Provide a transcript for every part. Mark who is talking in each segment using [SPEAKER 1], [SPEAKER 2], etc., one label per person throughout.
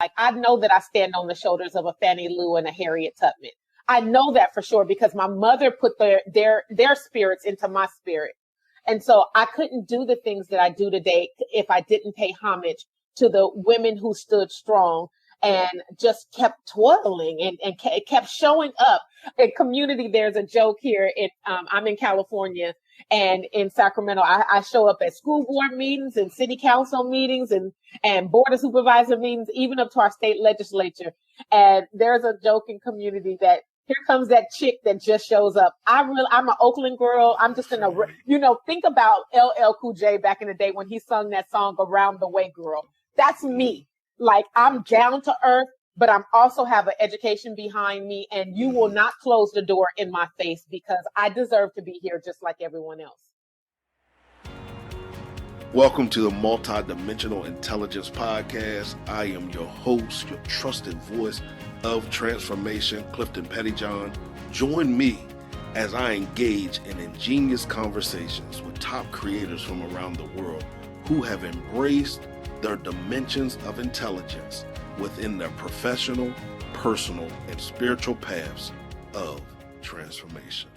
[SPEAKER 1] Like, I know that I stand on the shoulders of a Fannie Lou and a Harriet Tubman. I know that for sure because my mother put their spirits into my spirit. And so I couldn't do the things that I do today if I didn't pay homage to the women who stood strong and just kept toiling and kept showing up. In community, there's a joke here. I'm in California, and in Sacramento, I show up at school board meetings and city council meetings and board of supervisor meetings, even up to our state legislature. And there's a joke in community that here comes that chick that just shows up. I'm an Oakland girl. I'm just think about LL Cool J back in the day when he sung that song Around the Way Girl. That's me. Like, I'm down to earth, but I'm also have an education behind me, and you will not close the door in my face because I deserve to be here just like everyone else.
[SPEAKER 2] Welcome to the Multidimensional Intelligence Podcast. I am your host, your trusted voice of transformation, Clifton Pettyjohn. Join me as I engage in ingenious conversations with top creators from around the world who have embraced their dimensions of intelligence within their professional, personal, and spiritual paths of transformation.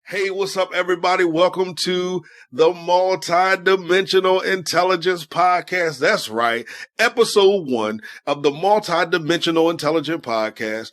[SPEAKER 2] Hey, what's up, everybody? Welcome to the Multidimensional Intelligence Podcast. That's right, episode 1 of the Multidimensional Intelligence Podcast.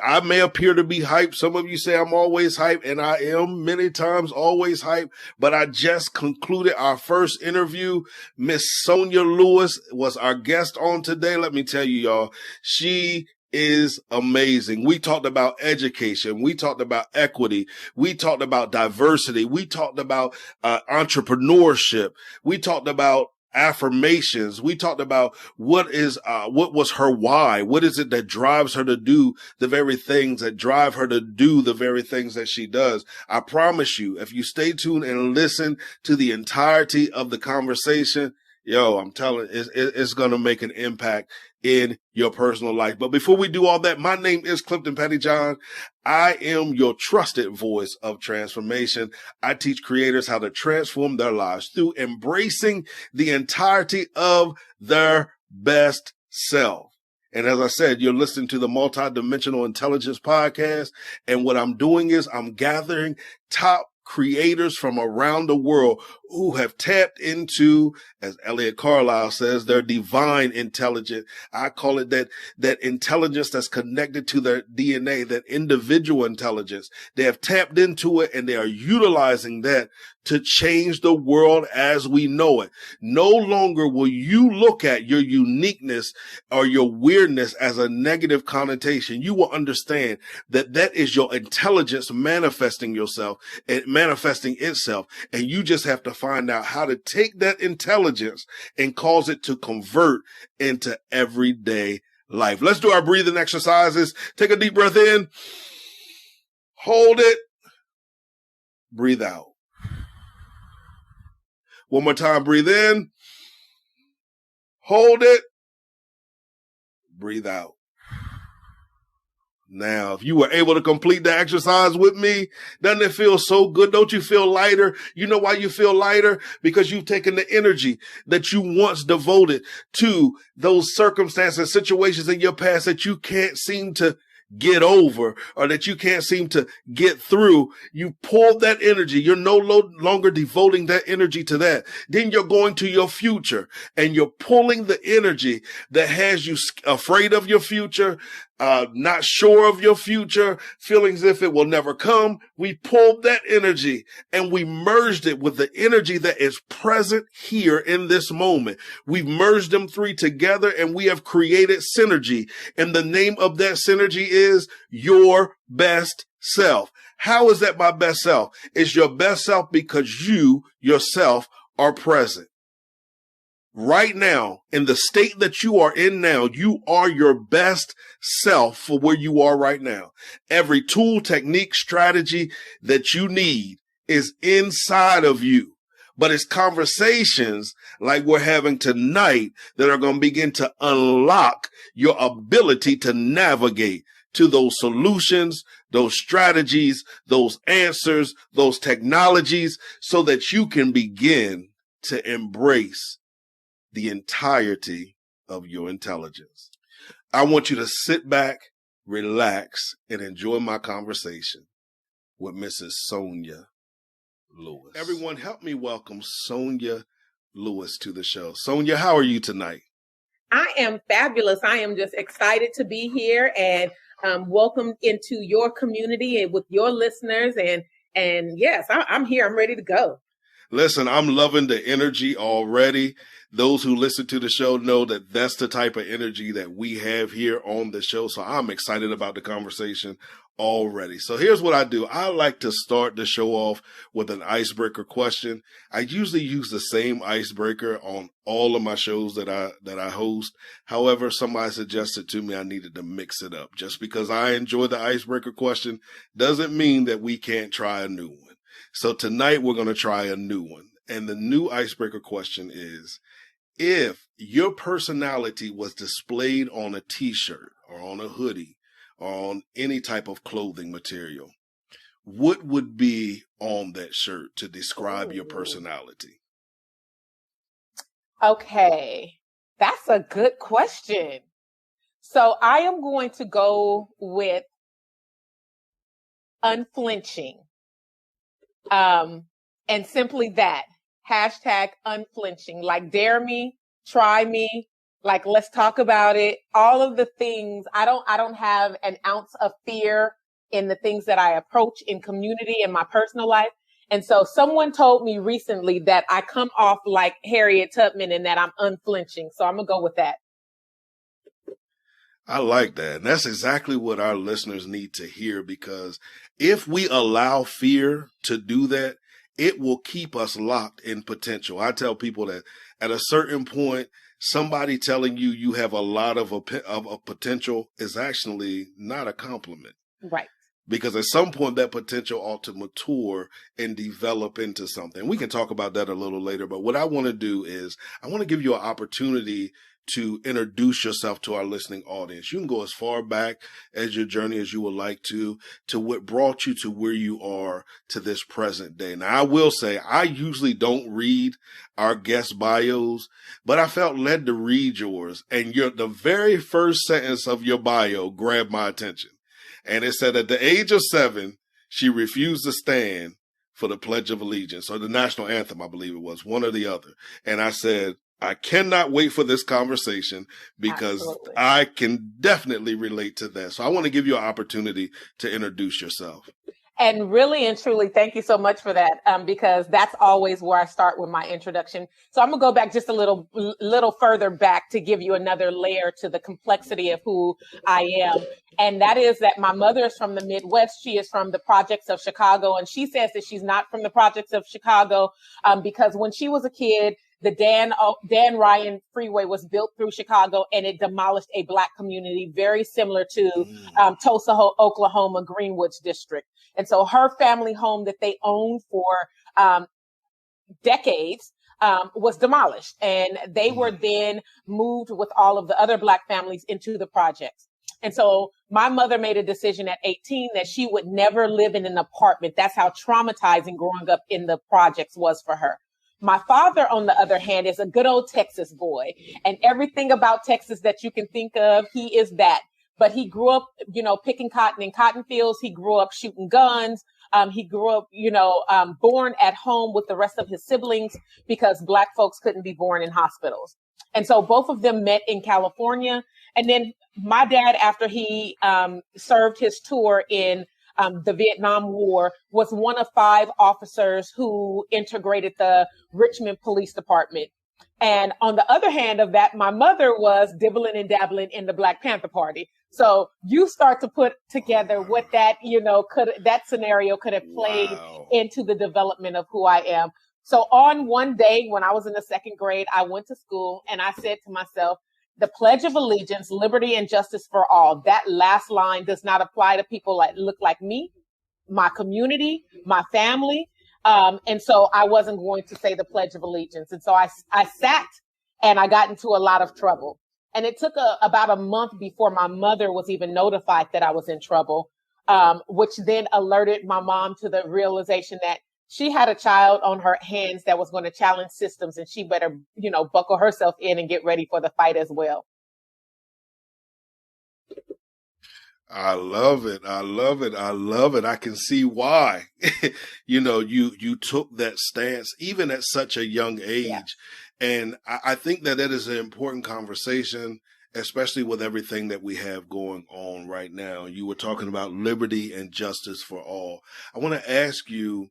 [SPEAKER 2] I may appear to be hyped. Some of you say I'm always hyped, and I am many times always hyped, but I just concluded our first interview. Miss Sonia Lewis was our guest on today. Let me tell you, y'all, she is amazing. We talked about education. We talked about equity. We talked about diversity. We talked about entrepreneurship. We talked about affirmations. We talked about what was her why? What is it that drives her to do the very things that drive her to do the very things that she does? I promise you, if you stay tuned and listen to the entirety of the conversation, I'm telling you, it's going to make an impact in your personal life. But before we do all that, my name is Clifton Pettyjohn. I am your trusted voice of transformation. I teach creators how to transform their lives through embracing the entirety of their best self. And as I said, you're listening to the Multidimensional Intelligence Podcast. And what I'm doing is I'm gathering top creators from around the world who have tapped into, as Elliot Carlisle says, their divine intelligence. I call it that intelligence that's connected to their DNA, that individual intelligence. They have tapped into it and they are utilizing that to change the world as we know it. No longer will you look at your uniqueness or your weirdness as a negative connotation. You will understand that that is your intelligence manifesting itself, and you just have to find out how to take that intelligence and cause it to convert into everyday life. Let's do our breathing exercises. Take a deep breath in, hold it, breathe out. One more time, breathe in, hold it, breathe out. Now, if you were able to complete the exercise with me, doesn't it feel so good? Don't you feel lighter? You know why you feel lighter? Because you've taken the energy that you once devoted to those circumstances, situations in your past that you can't seem to get over or that you can't seem to get through. You pulled that energy. You're no longer devoting that energy to that. Then you're going to your future and you're pulling the energy that has you afraid of your future, not sure of your future, feeling as if it will never come. We pulled that energy and we merged it with the energy that is present here in this moment. We've merged them three together and we have created synergy. And the name of that synergy is your best self. How is that my best self? It's your best self because you yourself are present. Right now, in the state that you are in now, you are your best self for where you are right now. Every tool, technique, strategy that you need is inside of you. But it's conversations like we're having tonight that are going to begin to unlock your ability to navigate to those solutions, those strategies, those answers, those technologies, so that you can begin to embrace the entirety of your intelligence. I want you to sit back, relax, and enjoy my conversation with Mrs. Sonia Lewis. Everyone, help me welcome Sonia Lewis to the show. Sonia, how are you tonight?
[SPEAKER 1] I am fabulous. I am just excited to be here and welcome into your community and with your listeners. And yes, I'm here. I'm ready to go.
[SPEAKER 2] Listen, I'm loving the energy already. Those who listen to the show know that that's the type of energy that we have here on the show. So I'm excited about the conversation already. So here's what I do. I like to start the show off with an icebreaker question. I usually use the same icebreaker on all of my shows that I host. However, somebody suggested to me I needed to mix it up. Just because I enjoy the icebreaker question doesn't mean that we can't try a new one. So tonight we're going to try a new one. And the new icebreaker question is, if your personality was displayed on a t-shirt or on a hoodie or on any type of clothing material, what would be on that shirt to describe your personality?
[SPEAKER 1] Okay, that's a good question. So I am going to go with unflinching. And simply that, hashtag unflinching, like dare me, try me, like let's talk about it. All of the things, I don't have an ounce of fear in the things that I approach in community and my personal life. And so someone told me recently that I come off like Harriet Tubman and that I'm unflinching. So I'm gonna go with that.
[SPEAKER 2] I like that. And that's exactly what our listeners need to hear, because if we allow fear to do that, it will keep us locked in potential. I tell people that at a certain point, somebody telling you you have a lot of a potential is actually not a compliment.
[SPEAKER 1] Right.
[SPEAKER 2] Because at some point that potential ought to mature and develop into something. We can talk about that a little later, but what I want to do is I want to give you an opportunity to introduce yourself to our listening audience. You can go as far back as your journey as you would like to what brought you to where you are to this present day. Now, I will say I usually don't read our guest bios, but I felt led to read yours. And the very first sentence of your bio grabbed my attention. And it said at the age of 7, she refused to stand for the Pledge of Allegiance, or the national anthem, I believe it was, one or the other. And I said, I cannot wait for this conversation because Absolutely. I can definitely relate to that. So I want to give you an opportunity to introduce yourself.
[SPEAKER 1] And really and truly, thank you so much for that, because that's always where I start with my introduction. So I'm going to go back just a little further back to give you another layer to the complexity of who I am. And that is that my mother is from the Midwest. She is from the projects of Chicago. And she says that she's not from the projects of Chicago because when she was a kid, the Dan Ryan Freeway was built through Chicago, and it demolished a Black community very similar to Tulsa, Oklahoma, Greenwoods district. And so her family home that they owned for decades was demolished, and they were then moved with all of the other Black families into the projects. And so my mother made a decision at 18 that she would never live in an apartment. That's how traumatizing growing up in the projects was for her. My father, on the other hand, is a good old Texas boy, and everything about Texas that you can think of, he is that. But he grew up, picking cotton in cotton fields. He grew up shooting guns. He grew up, born at home with the rest of his siblings because Black folks couldn't be born in hospitals. And so both of them met in California. And then my dad, after he served his tour in the Vietnam War, was one of 5 officers who integrated the Richmond Police Department. And on the other hand of that, my mother was dibbling and dabbling in the Black Panther Party. So you start to put together what that, that scenario could have played into the development of who I am. So on one day when I was in the 2nd grade, I went to school and I said to myself, the Pledge of Allegiance, liberty and justice for all. That last line does not apply to people that look like me, my community, my family. And so I wasn't going to say the Pledge of Allegiance. And so I sat and I got into a lot of trouble. And it took about a month before my mother was even notified that I was in trouble, which then alerted my mom to the realization that she had a child on her hands that was going to challenge systems, and she better, buckle herself in and get ready for the fight as well.
[SPEAKER 2] I love it. I love it. I love it. I can see why, you took that stance even at such a young age. Yeah. And I think that is an important conversation, especially with everything that we have going on right now. You were talking about liberty and justice for all. I want to ask you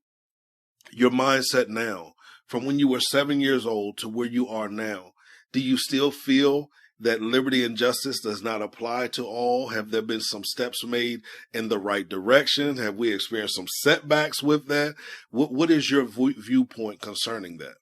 [SPEAKER 2] your mindset now, from when you were 7 years old to where you are now. Do you still feel that liberty and justice does not apply to all? Have there been some steps made in the right direction? Have we experienced some setbacks with that? What is your viewpoint concerning that?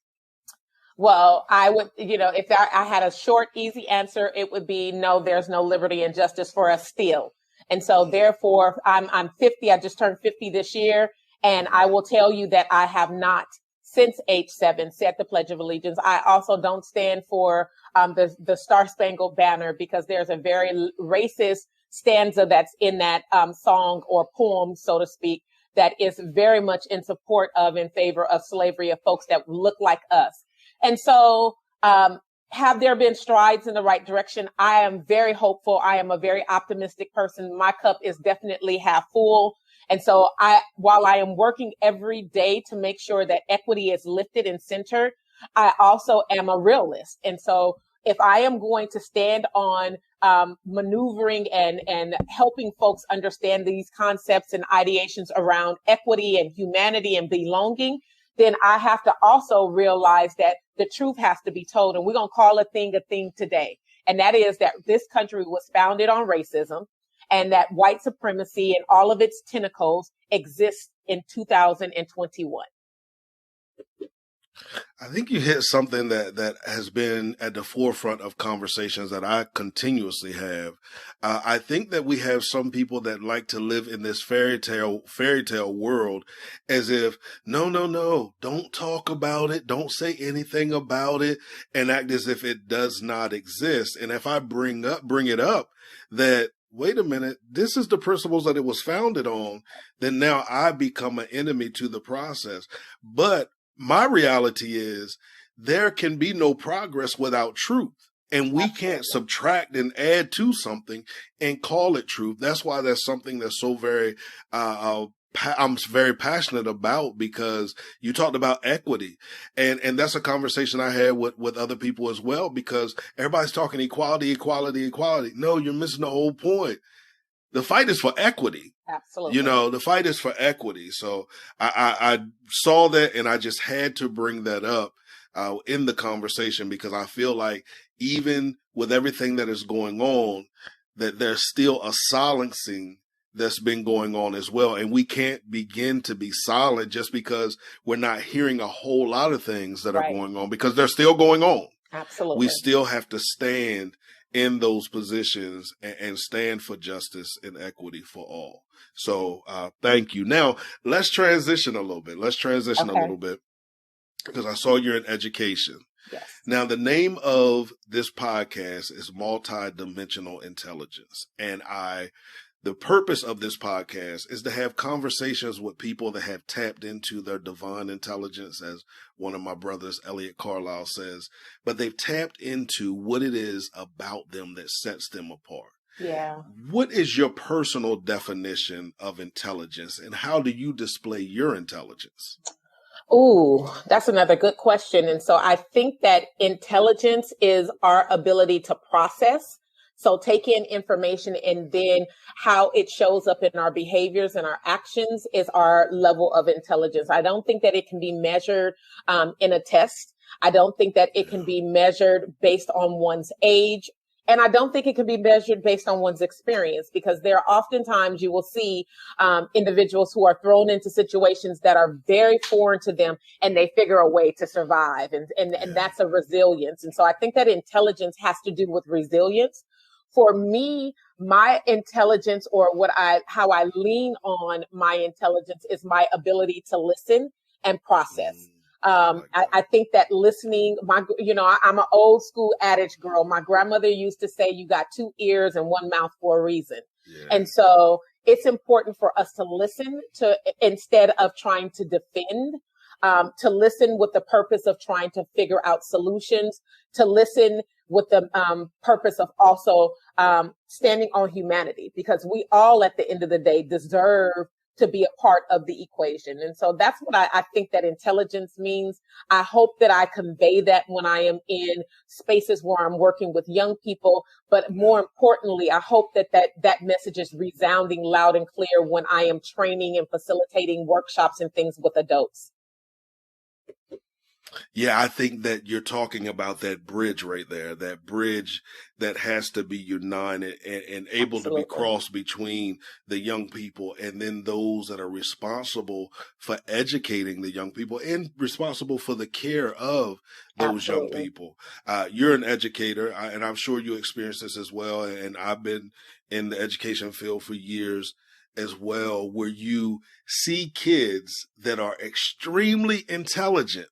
[SPEAKER 1] Well, I would, if I had a short, easy answer, it would be no, there's no liberty and justice for us still. And so therefore, I'm 50. I just turned 50 this year. And I will tell you that I have not, since age 7, said the Pledge of Allegiance. I also don't stand for the Star Spangled Banner, because there's a very racist stanza that's in that song or poem, so to speak, that is very much in support of, in favor of slavery, of folks that look like us. And so have there been strides in the right direction? I am very hopeful. I am a very optimistic person. My cup is definitely half full. And so while I am working every day to make sure that equity is lifted and centered, I also am a realist. And so if I am going to stand on maneuvering and helping folks understand these concepts and ideations around equity and humanity and belonging, then I have to also realize that the truth has to be told. And we're going to call a thing today. And that is that this country was founded on racism, and that white supremacy and all of its tentacles exist in 2021.
[SPEAKER 2] I think you hit something that has been at the forefront of conversations that I continuously have. I think that we have some people that like to live in this fairy tale world as if, no, don't talk about it. Don't say anything about it, and act as if it does not exist. And if I bring it up that, wait a minute, this is the principles that it was founded on, then now I become an enemy to the process. But my reality is there can be no progress without truth. And we can't subtract and add to something and call it truth. That's why that's something that's so very, I'm very passionate about, because you talked about equity, and that's a conversation I had with other people as well, because everybody's talking equality. No, you're missing the whole point. The fight is for equity.
[SPEAKER 1] Absolutely.
[SPEAKER 2] The fight is for equity. So I saw that, and I just had to bring that up in the conversation, because I feel like even with everything that is going on, that there's still a silencing that's been going on as well. And we can't begin to be silent just because we're not hearing a whole lot of things that are going on, because they're still going on.
[SPEAKER 1] Absolutely.
[SPEAKER 2] We still have to stand in those positions and stand for justice and equity for all. So thank you. Now, let's transition a little bit. A little bit, because I saw you're in education.
[SPEAKER 1] Yes.
[SPEAKER 2] Now, the name of this podcast is Multidimensional Intelligence. And the purpose of this podcast is to have conversations with people that have tapped into their divine intelligence, as one of my brothers, Elliot Carlisle, says, but they've tapped into what it is about them that sets them apart.
[SPEAKER 1] Yeah.
[SPEAKER 2] What is your personal definition of intelligence, and how do you display your intelligence?
[SPEAKER 1] Ooh, that's another good question. And so I think that intelligence is our ability to process. So take in information, and then how it shows up in our behaviors and our actions is our level of intelligence. I don't think that it can be measured in a test. I don't think that it can be measured based on one's age. And I don't think it can be measured based on one's experience, because there are oftentimes you will see individuals who are thrown into situations that are very foreign to them, and they figure a way to survive. And that's a resilience. And so I think that intelligence has to do with resilience. For me, my intelligence, or how I lean on my intelligence, is my ability to listen and process. I think that listening, I'm an old school adage girl. My grandmother used to say, you got 2 ears and 1 mouth for a reason. Yeah. And so it's important for us to listen instead of trying to defend. to listen with the purpose of trying to figure out solutions, to listen with the purpose of also standing on humanity, because we all at the end of the day deserve to be a part of the equation. And so that's what I think that intelligence means. I hope that I convey that when I am in spaces where I'm working with young people. But more importantly, I hope that message is resounding loud and clear when I am training and facilitating workshops and things with adults.
[SPEAKER 2] Yeah, I think that you're talking about that bridge right there, that bridge that has to be united and able
[SPEAKER 1] Absolutely.
[SPEAKER 2] to be crossed between the young people and then those that are responsible for educating the young people and responsible for the care of those
[SPEAKER 1] Absolutely.
[SPEAKER 2] young people. You're an educator, and I'm sure you experience this as well. And I've been in the education field for years as well, where you see kids that are extremely intelligent.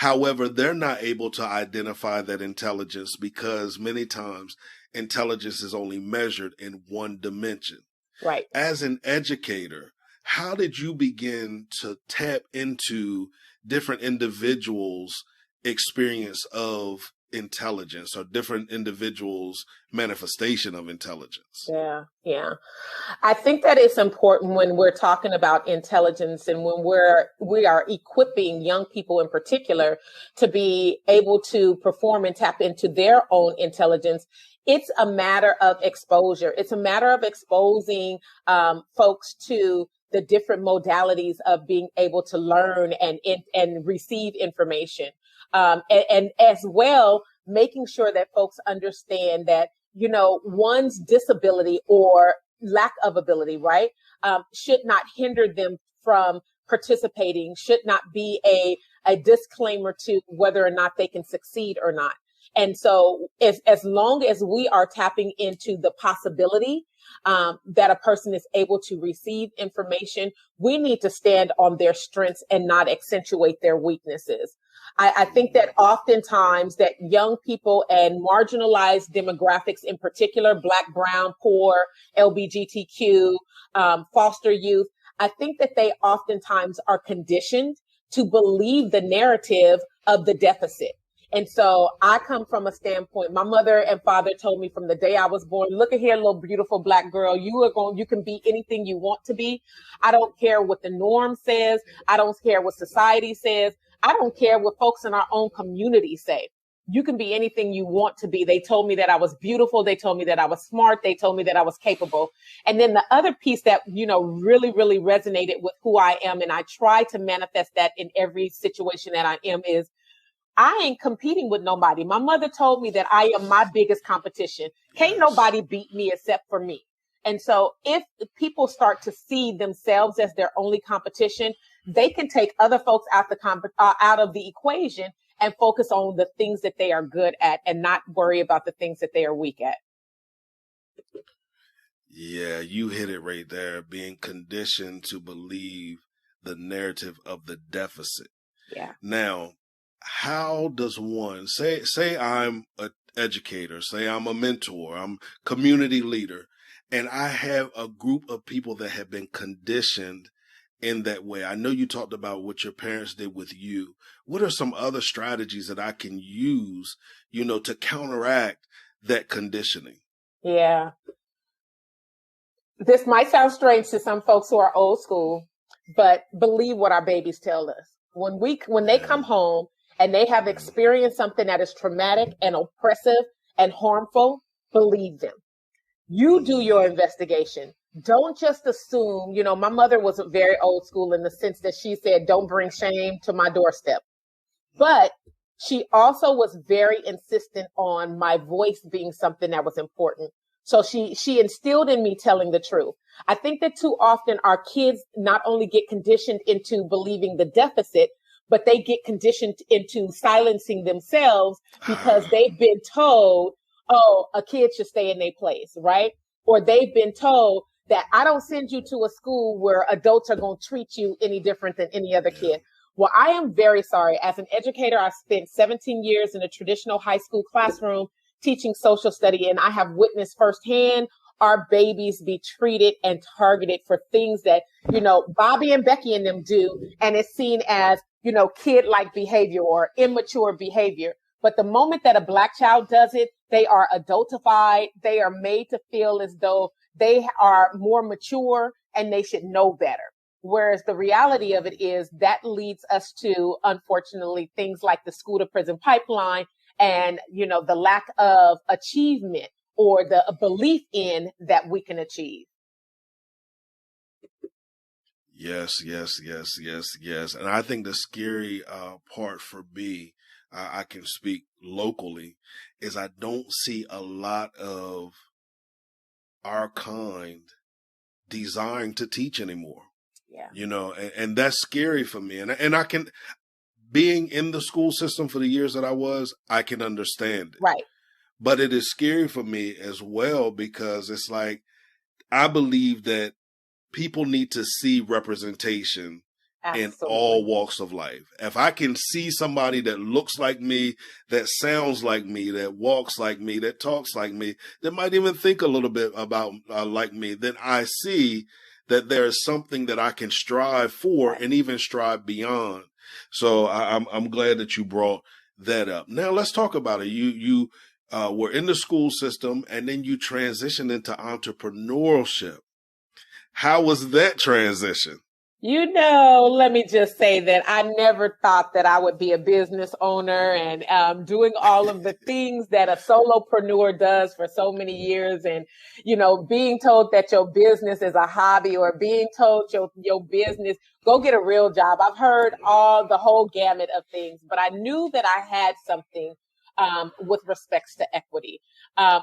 [SPEAKER 2] However, they're not able to identify that intelligence because many times intelligence is only measured in one dimension.
[SPEAKER 1] Right.
[SPEAKER 2] As an educator, how did you begin to tap into different individuals' experience of intelligence or different individuals' manifestation of intelligence?
[SPEAKER 1] Yeah. I think that it's important when we're talking about intelligence and when we are equipping young people in particular to be able to perform and tap into their own intelligence. It's a matter of exposure. It's a matter of exposing folks to the different modalities of being able to learn and receive information. And as well, making sure that folks understand that, one's disability or lack of ability, right, should not hinder them from participating, should not be a disclaimer to whether or not they can succeed or not. And so as long as we are tapping into the possibility that a person is able to receive information, we need to stand on their strengths and not accentuate their weaknesses. I think that oftentimes that young people and marginalized demographics in particular, Black, brown, poor, LGBTQ, foster youth, I think that they oftentimes are conditioned to believe the narrative of the deficit. And so I come from a standpoint, my mother and father told me from the day I was born, look at here, little beautiful Black girl, you can be anything you want to be. I don't care what the norm says. I don't care what society says. I don't care what folks in our own community say. You can be anything you want to be. They told me that I was beautiful. They told me that I was smart. They told me that I was capable. And then the other piece that, really, really resonated with who I am, and I try to manifest that in every situation that I am, is I ain't competing with nobody. My mother told me that I am my biggest competition. Can't nobody beat me except for me. And so if people start to see themselves as their only competition, they can take other folks out of the equation and focus on the things that they are good at and not worry about the things that they are weak at.
[SPEAKER 2] Yeah, you hit it right there. Being conditioned to believe the narrative of the deficit.
[SPEAKER 1] Yeah.
[SPEAKER 2] Now, how does one say I'm an educator, say I'm a mentor, I'm community leader, and I have a group of people that have been conditioned in that way. I know you talked about what your parents did with you. What are some other strategies that I can use, to counteract that conditioning?
[SPEAKER 1] Yeah. This might sound strange to some folks who are old school, but believe what our babies tell us. When they come home and they have experienced something that is traumatic and oppressive and harmful, believe them. You do your investigation. Don't just assume, my mother was very old school in the sense that she said, don't bring shame to my doorstep. But she also was very insistent on my voice being something that was important. So she instilled in me telling the truth. I think that too often our kids not only get conditioned into believing the deficit, but they get conditioned into silencing themselves because they've been told, oh, a kid should stay in their place, right? Or they've been told that I don't send you to a school where adults are going to treat you any different than any other kid. Well, I am very sorry. As an educator, I spent 17 years in a traditional high school classroom teaching social study, and I have witnessed firsthand our babies be treated and targeted for things that, Bobby and Becky and them do, and it's seen as, kid-like behavior or immature behavior. But the moment that a Black child does it, they are adultified. They are made to feel as though they are more mature and they should know better. Whereas the reality of it is that leads us to, unfortunately, things like the school to prison pipeline and, the lack of achievement or the belief in that we can achieve.
[SPEAKER 2] Yes. And I think the scary part for me, I can speak locally, is I don't see a lot of our kind desiring to teach anymore.
[SPEAKER 1] Yeah.
[SPEAKER 2] And that's scary for me. And I can, being in the school system for the years that I was, I can understand it.
[SPEAKER 1] Right.
[SPEAKER 2] But it is scary for me as well, because it's like, I believe that people need to see representation in all walks of life. If I can see somebody that looks like me, that sounds like me, that walks like me, that talks like me, that might even think a little bit about like me, then I see that there is something that I can strive for and even strive beyond. So I'm glad that you brought that up. Now let's talk about it. You were in the school system and then you transitioned into entrepreneurship. How was that transition?
[SPEAKER 1] Let me just say that I never thought that I would be a business owner and doing all of the things that a solopreneur does for so many years. And, being told that your business is a hobby or being told your business, go get a real job. I've heard the whole gamut of things, but I knew that I had something with respects to equity.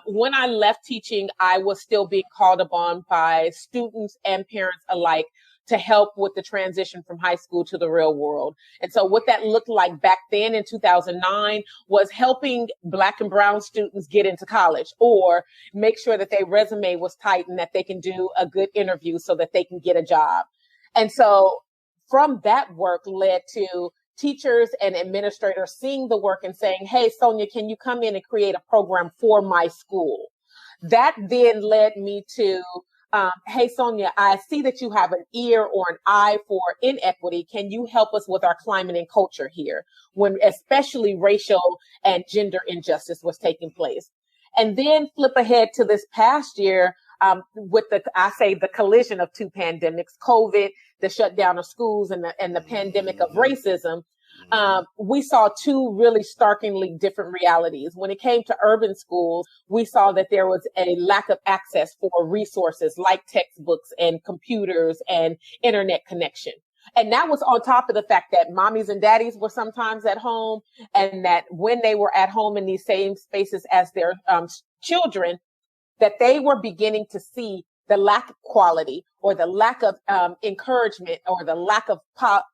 [SPEAKER 1] When I left teaching, I was still being called upon by students and parents alike to help with the transition from high school to the real world. And so what that looked like back then in 2009 was helping Black and brown students get into college or make sure that their resume was tight and that they can do a good interview so that they can get a job. And so from that work led to teachers and administrators seeing the work and saying, hey, Sonia, can you come in and create a program for my school? That then led me to, hey, Sonia, I see that you have an ear or an eye for inequity. Can you help us with our climate and culture here, when especially racial and gender injustice was taking place? And then flip ahead to this past year with the collision of two pandemics, COVID, the shutdown of schools, and the pandemic of racism. We saw two really starkly different realities. When it came to urban schools, we saw that there was a lack of access for resources like textbooks and computers and internet connection. And that was on top of the fact that mommies and daddies were sometimes at home, and that when they were at home in these same spaces as their children, that they were beginning to see the lack of quality or the lack of encouragement or the lack of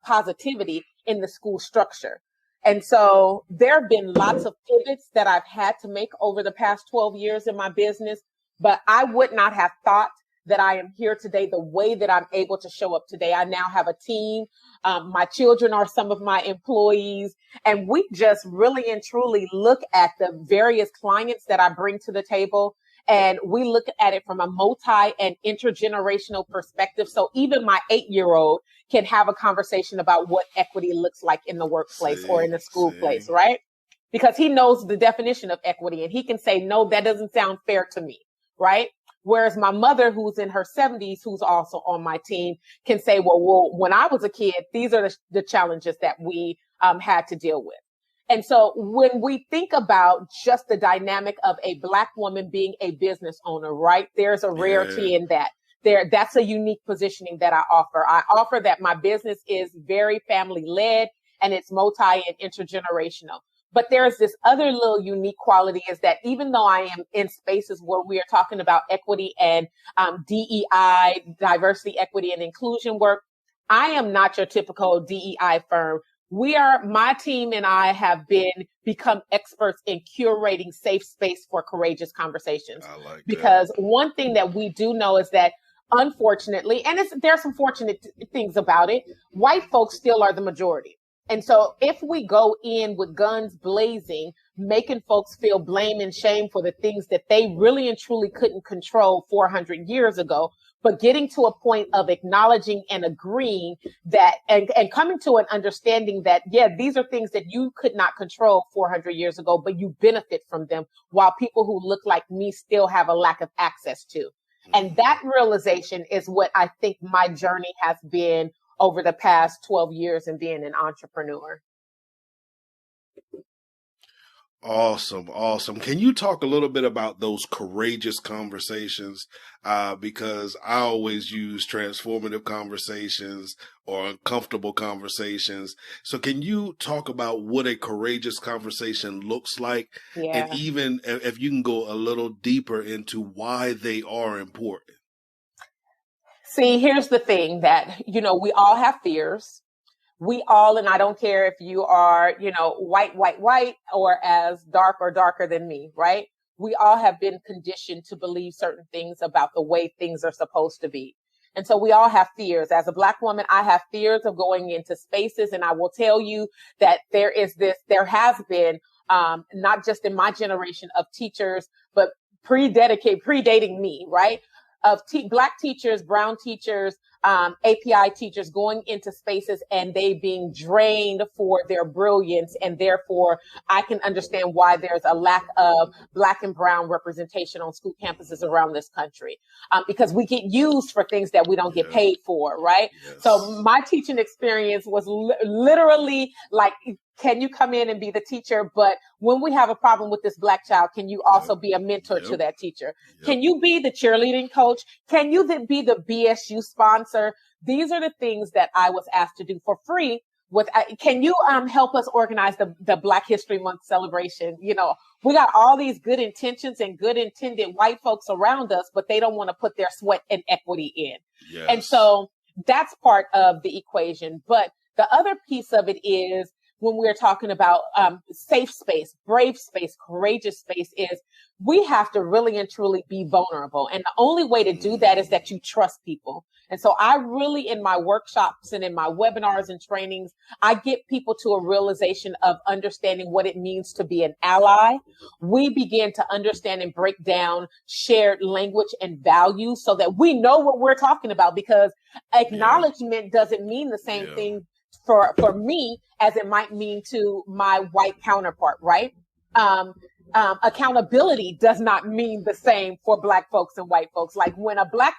[SPEAKER 1] positivity in the school structure. And so there have been lots of pivots that I've had to make over the past 12 years in my business, but I would not have thought that I am here today the way that I'm able to show up today. I now have a team. My children are some of my employees, and we just really and truly look at the various clients that I bring to the table. And we look at it from a multi and intergenerational perspective. So even my 8-year-old can have a conversation about what equity looks like in the workplace or in the school place, right? Because he knows the definition of equity and he can say, no, that doesn't sound fair to me, right? Whereas my mother, who's in her 70s, who's also on my team, can say, well, when I was a kid, these are the challenges that we had to deal with. And so when we think about just the dynamic of a Black woman being a business owner, right, there's a rarity in that. That's a unique positioning that I offer. I offer that my business is very family led and it's multi and intergenerational. But there's this other little unique quality is that even though I am in spaces where we are talking about equity and DEI, diversity, equity, and inclusion work, I am not your typical DEI firm. My team and I have become experts in curating safe space for courageous conversations.
[SPEAKER 2] I like
[SPEAKER 1] because one thing that we do know is that, unfortunately, and there's some fortunate things about it, white folks still are the majority. And so if we go in with guns blazing, making folks feel blame and shame for the things that they really and truly couldn't control 400 years ago, but getting to a point of acknowledging and agreeing that, and coming to an understanding that, yeah, these are things that you could not control 400 years ago, but you benefit from them, while people who look like me still have a lack of access to. And that realization is what I think my journey has been over the past 12 years in being an entrepreneur.
[SPEAKER 2] Awesome. Awesome. Can you talk a little bit about those courageous conversations? Because I always use transformative conversations or uncomfortable conversations. So can you talk about what a courageous conversation looks like?
[SPEAKER 1] Yeah.
[SPEAKER 2] And even if you can go a little deeper into why they are important.
[SPEAKER 1] See, here's the thing that, we all have fears. We all, and I don't care if you are, white, or as dark or darker than me, right? We all have been conditioned to believe certain things about the way things are supposed to be. And so we all have fears. As a Black woman, I have fears of going into spaces. And I will tell you that there has been, not just in my generation of teachers, but predating me, right? Of Black teachers, brown teachers, API teachers going into spaces and they being drained for their brilliance. And therefore, I can understand why there's a lack of Black and brown representation on school campuses around this country, because we get used for things that we don't get paid for, right? Yes. So my teaching experience was literally like, can you come in and be the teacher? But when we have a problem with this Black child, can you also be a mentor to that teacher? Can you be the cheerleading coach? Can you then be the BSU sponsor? These are the things that I was asked to do for free. Can you help us organize the Black History Month celebration? We got all these good intentions and good intended white folks around us, but they don't want to put their sweat and equity in. Yes. And so that's part of the equation. But the other piece of it is, when we're talking about safe space, brave space, courageous space, is we have to really and truly be vulnerable. And the only way to do that is that you trust people. And so I really, in my workshops and in my webinars and trainings, I get people to a realization of understanding what it means to be an ally. We begin to understand and break down shared language and values so that we know what we're talking about, because acknowledgement doesn't mean the same thing for me as it might mean to my white counterpart, right? Accountability does not mean the same for Black folks and white folks. Like when a Black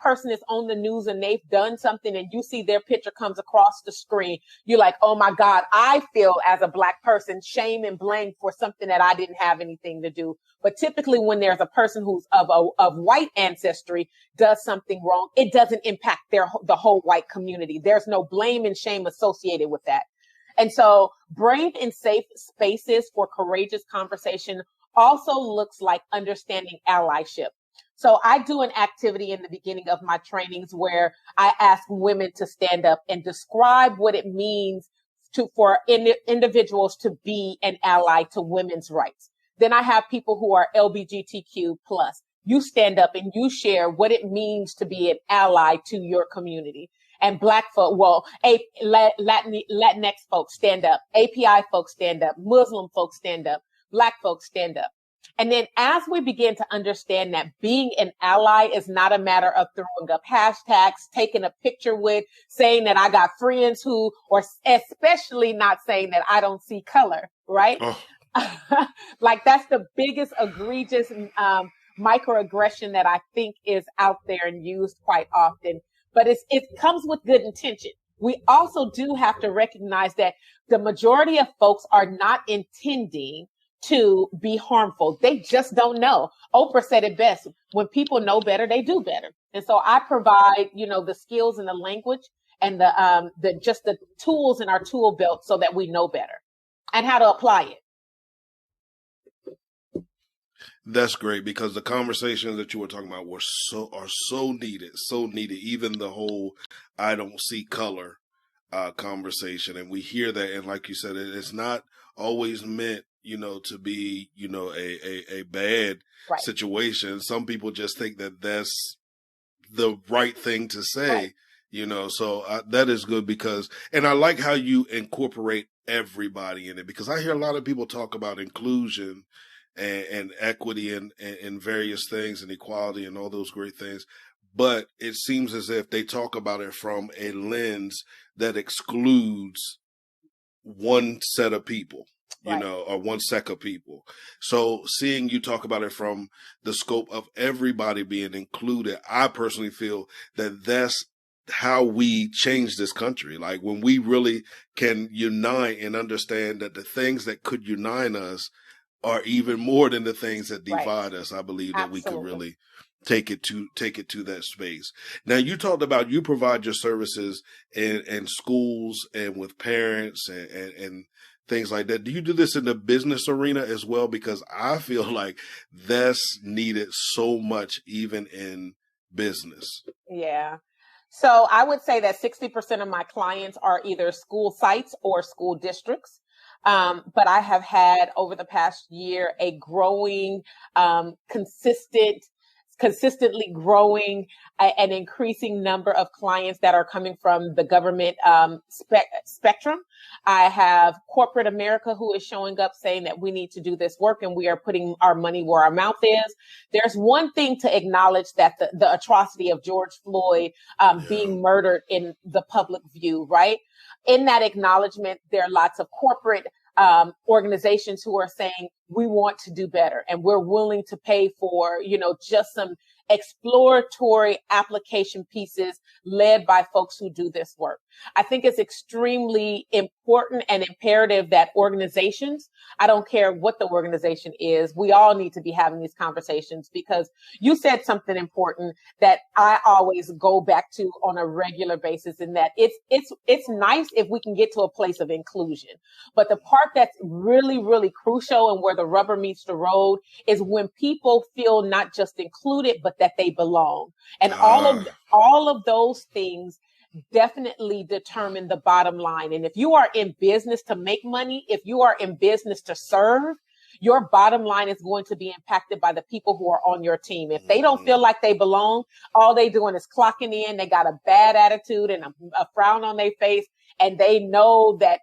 [SPEAKER 1] person is on the news and they've done something and you see their picture comes across the screen, you're like, oh my God, I feel as a Black person shame and blame for something that I didn't have anything to do. But typically when there's a person who's of white ancestry does something wrong, it doesn't impact the whole white community. There's no blame and shame associated with that. And so brave and safe spaces for courageous conversation also looks like understanding allyship. So I do an activity in the beginning of my trainings where I ask women to stand up and describe what it means for individuals to be an ally to women's rights. Then I have people who are LGBTQ plus. You stand up and you share what it means to be an ally to your community. And Black folk, Latinx folks stand up, API folks stand up, Muslim folks stand up, Black folks stand up. And then as we begin to understand that being an ally is not a matter of throwing up hashtags, taking a picture with, saying that I got friends who, or especially not saying that I don't see color, right? Oh. Like that's the biggest egregious microaggression that I think is out there and used quite often. But it comes with good intention. We also do have to recognize that the majority of folks are not intending to be harmful. They just don't know. Oprah said it best. When people know better, they do better. And so I provide, the skills and the language and the tools in our tool belt so that we know better and how to apply it.
[SPEAKER 2] That's great, because the conversations that you were talking about are so needed. Even the whole "I don't see color" conversation, and we hear that, and like you said, it's not always meant, to be, a bad situation. Some people just think that that's the right thing to say. Right. So that is good, because, and I like how you incorporate everybody in it? Because I hear a lot of people talk about inclusion and equity and various things and equality and all those great things. But it seems as if they talk about it from a lens that excludes one set of people,
[SPEAKER 1] Right.
[SPEAKER 2] or one sect of people. So seeing you talk about it from the scope of everybody being included, I personally feel that that's how we change this country. Like when we really can unite and understand that the things that could unite us are even more than the things that divide us. I believe that we could really take it to that space. Now, you talked about you provide your services in schools and with parents and things like that. Do you do this in the business arena as well? Because I feel like that's needed so much, even in business.
[SPEAKER 1] Yeah. So I would say that 60% of my clients are either school sites or school districts. But I have had over the past year a growing, consistently growing an increasing number of clients that are coming from the government spectrum. I have corporate America who is showing up saying that we need to do this work and we are putting our money where our mouth is. There's one thing to acknowledge, that the atrocity of George Floyd being murdered in the public view, right? In that acknowledgement, there are lots of corporate organizations who are saying we want to do better and we're willing to pay for, just some exploratory application pieces led by folks who do this work. I think it's extremely important and imperative that organizations, I don't care what the organization is, we all need to be having these conversations, because you said something important that I always go back to on a regular basis, in that it's nice if we can get to a place of inclusion. But the part that's really, really crucial and where the rubber meets the road is when people feel not just included, but that they belong. And all of those things definitely determine the bottom line. And if you are in business to make money, if you are in business to serve, your bottom line is going to be impacted by the people who are on your team. If they don't feel like they belong, all they doing is clocking in, they got a bad attitude and a frown on their face, and they know that,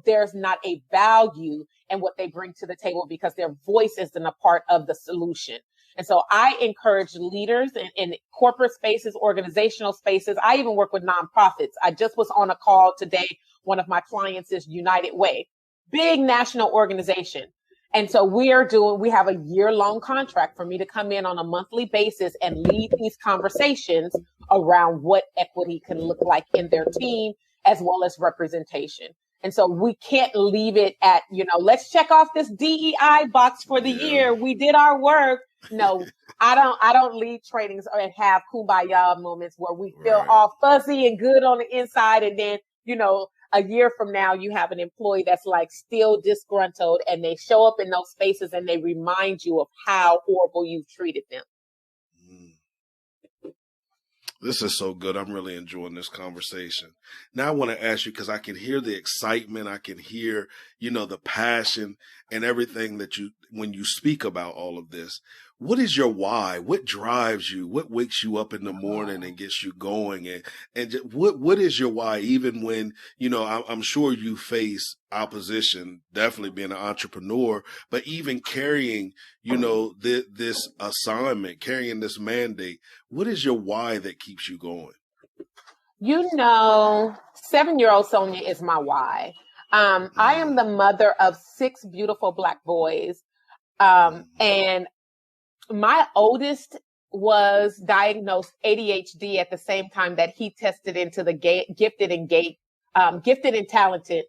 [SPEAKER 1] there's not a value in what they bring to the table because their voice isn't a part of the solution. And so I encourage leaders in corporate spaces, organizational spaces. I even work with nonprofits. I just was on a call today. One of my clients is United Way, big national organization. And so we have a year-long contract for me to come in on a monthly basis and lead these conversations around what equity can look like in their team, as well as representation. And so we can't leave it at, let's check off this DEI box for the year. We did our work. No, I don't lead trainings and have kumbaya moments where we feel all fuzzy and good on the inside. And then, a year from now, you have an employee that's like still disgruntled, and they show up in those spaces and they remind you of how horrible you've treated them.
[SPEAKER 2] This is so good. I'm really enjoying this conversation. Now I want to ask you, because I can hear the excitement. I can hear, the passion and everything that when you speak about all of this. What is your why? What drives you? What wakes you up in the morning and gets you going? And what is your why? Even when, I'm sure you face opposition, definitely being an entrepreneur, but even carrying, this assignment, carrying this mandate. What is your why that keeps you going?
[SPEAKER 1] 7-year-old Sonia is my why. I am the mother of 6 beautiful Black boys. And my oldest was diagnosed ADHD at the same time that he tested into the gifted and talented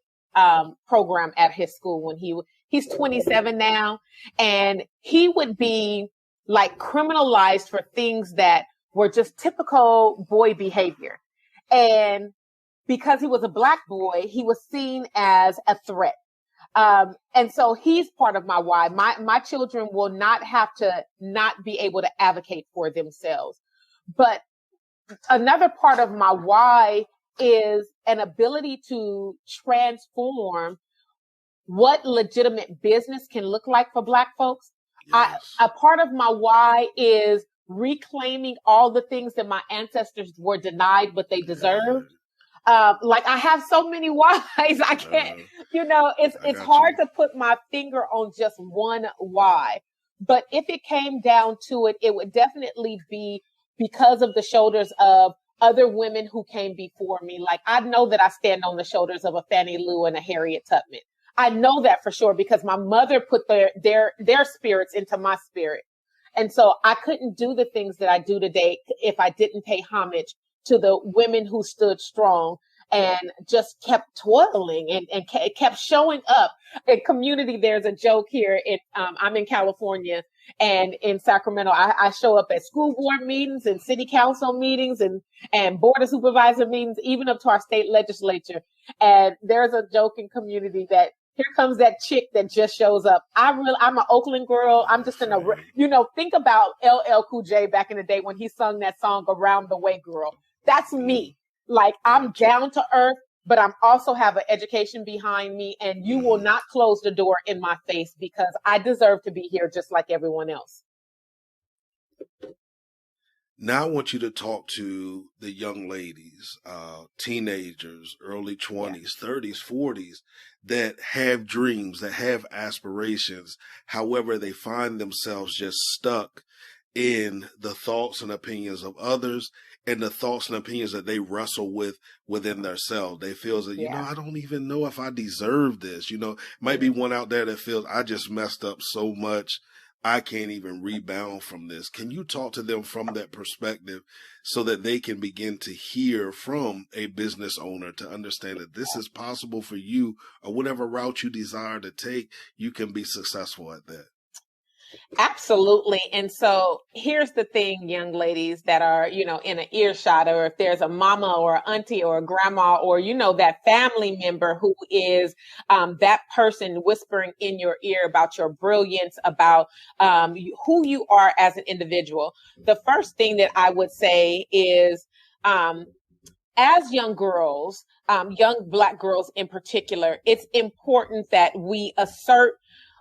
[SPEAKER 1] program at his school. When he's 27 now, and he would be like criminalized for things that were just typical boy behavior. And because he was a Black boy, he was seen as a threat. And so he's part of my why. My children will not have to not be able to advocate for themselves. But another part of my why is an ability to transform what legitimate business can look like for Black folks. Yes. A part of my why is reclaiming all the things that my ancestors were denied, but they deserved. Like I have so many whys. I can't, it's hard to put my finger on just one why. But if it came down to it, it would definitely be because of the shoulders of other women who came before me. Like I know that I stand on the shoulders of a Fannie Lou and a Harriet Tubman. I know that for sure because my mother put their spirits into my spirit. And so I couldn't do the things that I do today if I didn't pay homage to the women who stood strong and just kept toiling and kept showing up. In community, there's a joke here. I'm in California, and in Sacramento, I show up at school board meetings and city council meetings and board of supervisor meetings, even up to our state legislature. And there's a joke in community that here comes that chick that just shows up. I'm an Oakland girl. I'm just think about LL Cool J back in the day when he sung that song Around the Way Girl. That's me. Like I'm down to earth, but I'm also have an education behind me, and you will not close the door in my face because I deserve to be here just like everyone else.
[SPEAKER 2] Now I want you to talk to the young ladies, teenagers, early 20s, 30s, 40s, that have dreams, that have aspirations. However, they find themselves just stuck in the thoughts and opinions of others and the thoughts and opinions that they wrestle with within themselves. They feel that, I don't even know if I deserve this. Might be one out there that feels I just messed up so much. I can't even rebound from this. Can you talk to them from that perspective so that they can begin to hear from a business owner to understand that this is possible for you, or whatever route you desire to take, you can be successful at that?
[SPEAKER 1] Absolutely. And so here's the thing, young ladies that are, in an earshot, or if there's a mama or an auntie or a grandma or, that family member who is that person whispering in your ear about your brilliance, about who you are as an individual. The first thing that I would say is as young girls, young Black girls in particular, it's important that we assert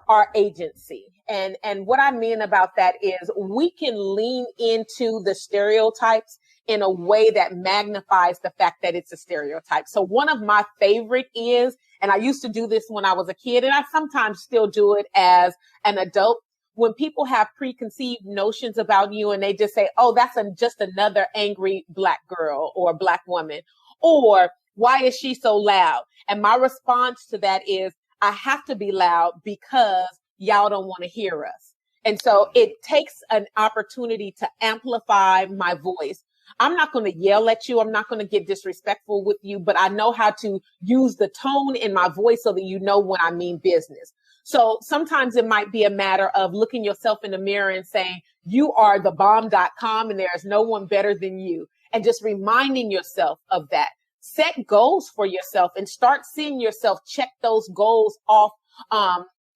[SPEAKER 1] our agency. And what I mean about that is we can lean into the stereotypes in a way that magnifies the fact that it's a stereotype. So one of my favorite is, and I used to do this when I was a kid, and I sometimes still do it as an adult, when people have preconceived notions about you and they just say, oh, that's just another angry Black girl or Black woman, or why is she so loud? And my response to that is, I have to be loud because y'all don't want to hear us. And so it takes an opportunity to amplify my voice. I'm not going to yell at you. I'm not going to get disrespectful with you, but I know how to use the tone in my voice so that you know when I mean business. So sometimes it might be a matter of looking yourself in the mirror and saying, you are the bomb.com and there's no one better than you. And just reminding yourself of that. Set goals for yourself and start seeing yourself check those goals off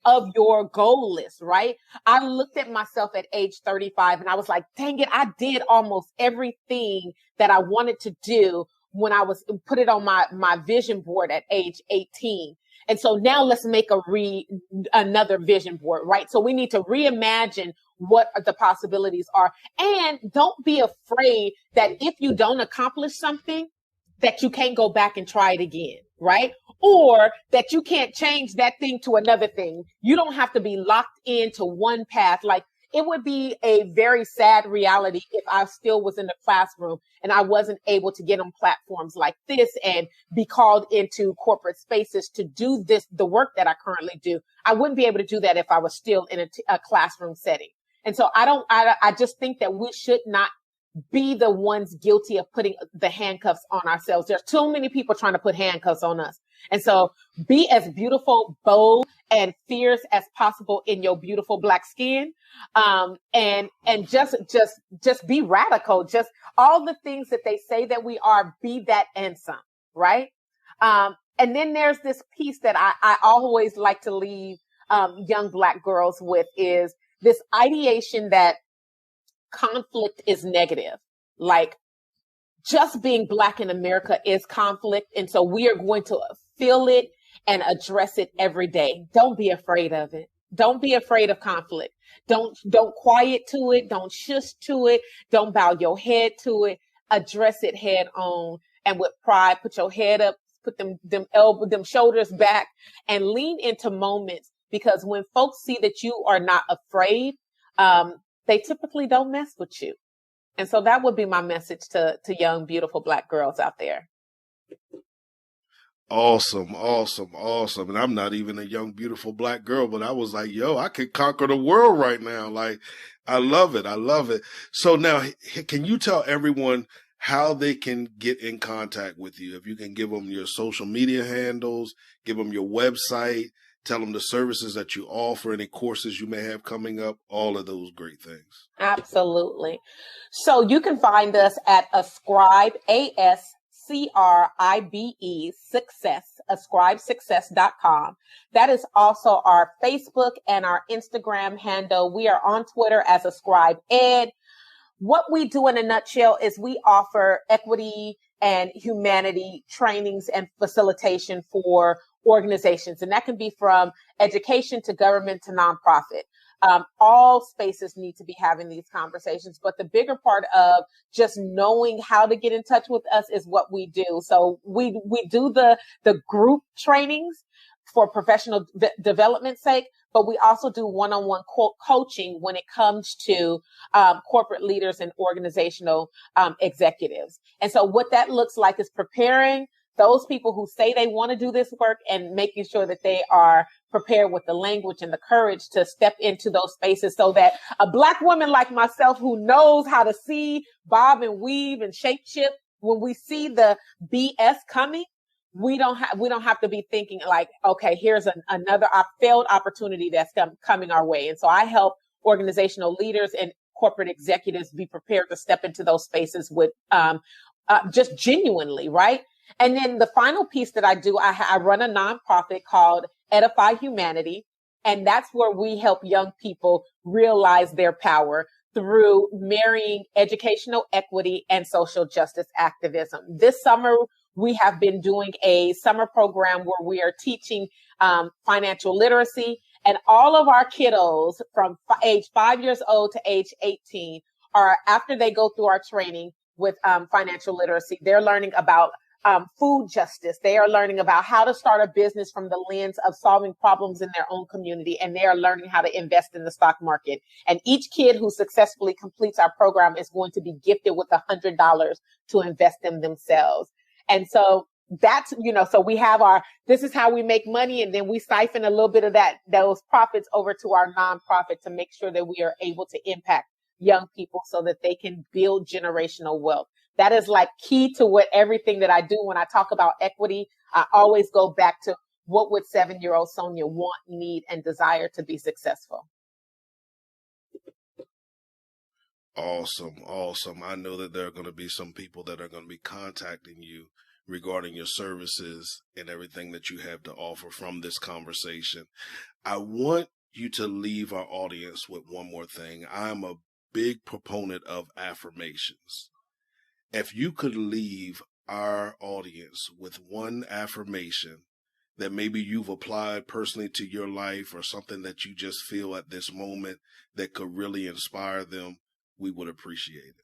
[SPEAKER 1] of your goal list, right? I looked at myself at age 35 and I was like, dang it, I did almost everything that I wanted to do when I was put it on my vision board at age 18. And so now let's make another vision board, right? So we need to reimagine what the possibilities are. And don't be afraid that if you don't accomplish something, that you can't go back and try it again, right? Or that you can't change that thing to another thing. You don't have to be locked into one path. Like it would be a very sad reality if I still was in the classroom and I wasn't able to get on platforms like this and be called into corporate spaces to do the work that I currently do. I wouldn't be able to do that if I was still in a classroom setting. And so I just think that we should not be the ones guilty of putting the handcuffs on ourselves. There's too many people trying to put handcuffs on us. And so be as beautiful, bold, and fierce as possible in your beautiful Black skin. And just be radical. Just all the things that they say that we are, be that and some, right? And then there's this piece that I always like to leave young Black girls with is this ideation that conflict is negative. Like just being Black in America is conflict. And so we are going to feel it and address it every day. Don't be afraid of it. Don't be afraid of conflict. Don't quiet to it. Don't shush to it. Don't bow your head to it. Address it head on and with pride, put your head up, put them shoulders back, and lean into moments, because when folks see that you are not afraid, they typically don't mess with you. And so that would be my message to young, beautiful Black girls out there.
[SPEAKER 2] Awesome. And I'm not even a young, beautiful Black girl, but I was like, yo, I could conquer the world right now. Like, I love it. So now, can you tell everyone how they can get in contact with you? If you can give them your social media handles, give them your website, tell them the services that you offer, any courses you may have coming up, all of those great things.
[SPEAKER 1] Absolutely. So you can find us at Ascribe, ASCRIBE, success, ascribesuccess.com. That is also our Facebook and our Instagram handle. We are on Twitter as Ascribe Ed. What we do in a nutshell is we offer equity and humanity trainings and facilitation for organizations. And that can be from education to government to nonprofit. All spaces need to be having these conversations, but the bigger part of just knowing how to get in touch with us is what we do. So we do the group trainings for professional development's sake, but we also do one-on-one coaching when it comes to corporate leaders and organizational executives. And so what that looks like is preparing those people who say they want to do this work and making sure that they are prepared with the language and the courage to step into those spaces, so that a Black woman like myself who knows how to see, bob and weave and shape shift, when we see the BS coming, we don't have to be thinking like, okay, here's another failed opportunity that's coming our way. And so I help organizational leaders and corporate executives be prepared to step into those spaces with just genuinely, right? And then the final piece that I do, I run a nonprofit called Edify Humanity. And that's where we help young people realize their power through marrying educational equity and social justice activism. This summer, we have been doing a summer program where we are teaching financial literacy. And all of our kiddos from age 5 years old to age 18 are, after they go through our training with financial literacy, they're learning about food justice. They are learning about how to start a business from the lens of solving problems in their own community. And they are learning how to invest in the stock market. And each kid who successfully completes our program is going to be gifted with $100 to invest in themselves. And so that's, so we have this is how we make money. And then we siphon a little bit of those profits over to our nonprofit to make sure that we are able to impact young people so that they can build generational wealth. That is like key to everything that I do. When I talk about equity, I always go back to what would 7-year-old Sonia want, need, and desire to be successful.
[SPEAKER 2] Awesome. I know that there are going to be some people that are going to be contacting you regarding your services and everything that you have to offer from this conversation. I want you to leave our audience with one more thing. I'm a big proponent of affirmations. If you could leave our audience with one affirmation that maybe you've applied personally to your life, or something that you just feel at this moment that could really inspire them, we would appreciate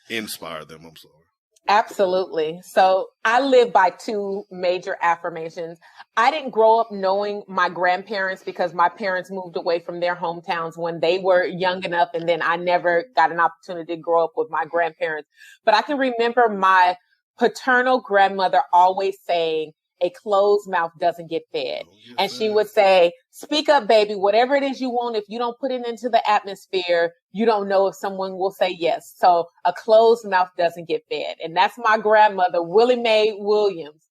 [SPEAKER 2] it. Inspire them, I'm sorry.
[SPEAKER 1] Absolutely. So I live by 2 major affirmations. I didn't grow up knowing my grandparents because my parents moved away from their hometowns when they were young enough. And then I never got an opportunity to grow up with my grandparents. But I can remember my paternal grandmother always saying, a closed mouth doesn't get fed. And she would say, speak up, baby, whatever it is you want. If you don't put it into the atmosphere, you don't know if someone will say yes. So a closed mouth doesn't get fed. And that's my grandmother, Willie Mae Williams.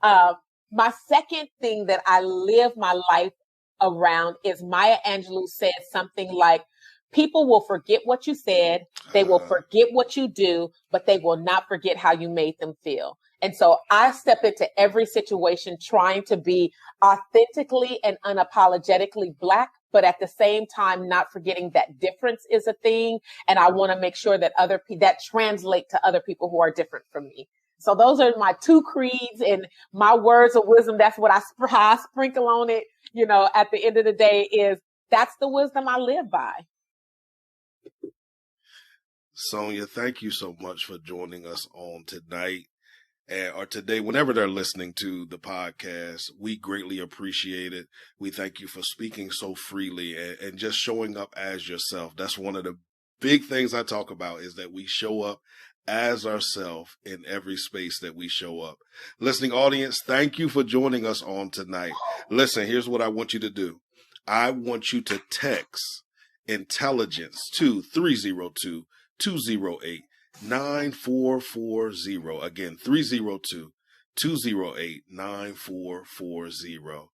[SPEAKER 1] My second thing that I live my life around is Maya Angelou said something like, people will forget what you said, they will forget what you do, but they will not forget how you made them feel. And so I step into every situation trying to be authentically and unapologetically Black, but at the same time, not forgetting that difference is a thing. And I want to make sure that that translate to other people who are different from me. So those are my 2 creeds and my words of wisdom. That's what I sprinkle on it. At the end of the day that's the wisdom I live by.
[SPEAKER 2] Sonia, thank you so much for joining us on tonight. or today, whenever they're listening to the podcast, we greatly appreciate it. We thank you for speaking so freely and just showing up as yourself. That's one of the big things I talk about, is that we show up as ourselves in every space that we show up. Listening audience, thank you for joining us on tonight. Listen, here's what I want you to do. I want you to text intelligence to 302-208-9440. Again, 302-208-9440.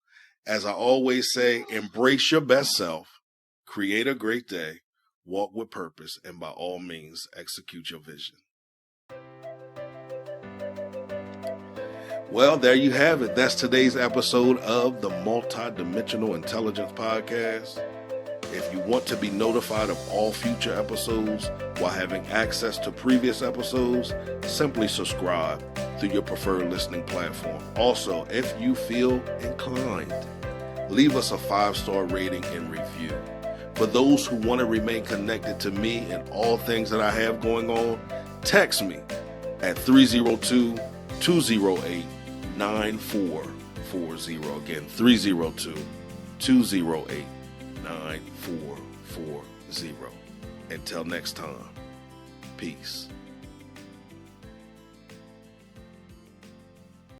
[SPEAKER 2] As I always say, embrace your best self, create a great day, walk with purpose, and by all means, execute your vision. Well, there you have it. That's today's episode of the Multidimensional Intelligence Podcast. If you want to be notified of all future episodes while having access to previous episodes, simply subscribe through your preferred listening platform. Also, if you feel inclined, leave us a 5-star rating and review. For those who want to remain connected to me and all things that I have going on, text me at 302-208-9440. Again, 302-208-9440. Until next time, peace.